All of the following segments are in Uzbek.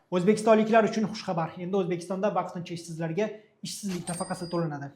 O'zbekistonliklar uchun xushxabar. Endi O'zbekistonda vaqtincha ishsizlarga ishsizlik nafaqasi to'lanadi.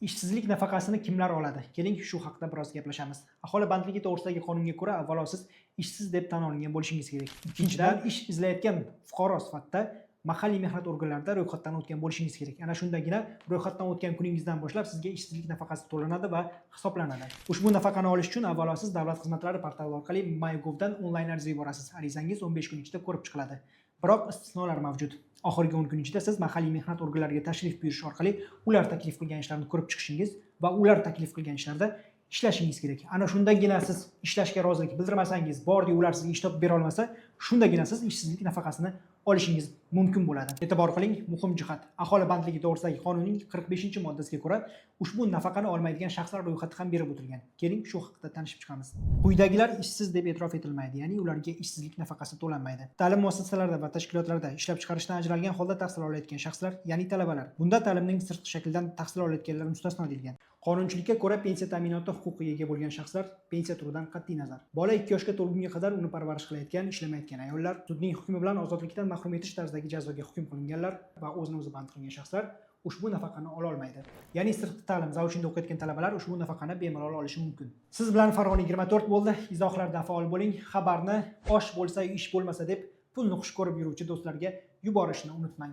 Ishsizlik nafaqasini kimlar oladi? Keling, shu haqida biroz gaplashamiz. Aholi bandligi to'g'risidagi qonunga ko'ra, avvalo siz ishsiz deb tan olingan bo'lishingiz kerak. Ikkinchidan, ish izlayotgan fuqaro sifatida mahalliy mehnat organlarida ro'yxatdan o'tgan bo'lishingiz kerak. Ana shundagina ro'yxatdan o'tgan kuningizdan boshlab sizga ishsizlik nafaqasi to'lanadi va hisoblanadi. Ushbu nafaqani olish uchun avvalo siz Davlat xizmatlari portali orqali MyGovdan onlayn ariza yuborasiz. Arizangiz 15 kun ichida ko'rib chiqiladi. Biroq istisnolar mavjud. Oxirgi 10 kun ichida siz mahalliy mehnat organlariga tashrif buyurish orqali ular taklif qilgan ishlarni ko'rib chiqishingiz va ular taklif qilgan ishlarda ishlashingiz kerak. Ana shundagina siz ishlashga rozilik bildirmasangiz, bordi ular sizga ish topib bera olmasa, shundagina siz ishsizlik nafaqasini olishingiz mumkin bo'ladi. E'tibor qiling, muhim jihat. Aholi bandligi to'g'risidagi qonunning 45-moddasiga ko'ra ushbu nafaqani olmaydigan shaxslar ro'yxati ham berib o'tilgan. Keling, shu haqida tanishib chiqamiz. Quyidagilar ishsiz deb e'tirof etilmaydi, ya'ni ularga ishsizlik nafaqasi to'lanmaydi. Ta'lim muassasalarida va tashkilotlarda ishlab chiqarishdan ajralgan holda tahsil olayotgan shaxslar, ya'ni talabalar. Bunda ta'limning sirtqi shakldan tahsil olayotganlar mustasno etilgan. Qonunchilikka ko'ra pensiya ta'minoti huquqiga ega bo'lgan shaxslar pensiya turidan qat'iy nazar. Bola 2 yoshga to'lgunga qadar uni parvarish qilayotgan, ishlamayotgan ayollar, sudning hukmi bilan ozodlikdan mahrum etish tarzidagi jazoga hukm qilinganlar va o'zini o'zi band qilgan shaxslar ushbu nafaqani ola olmaydi. Ya'ni sirtqi ta'lim zavodida o'qiyotgan talabalar ushbu nafaqani bemalol olishi mumkin. Siz bilan Farg'ona 24 bo'ldi. Izohlarda faol bo'ling. Xabarni osh bo'lsa, ish bo'lmasa deb pulni xush ko'rib yuruvchi do'stlarga yuborishni unutmang.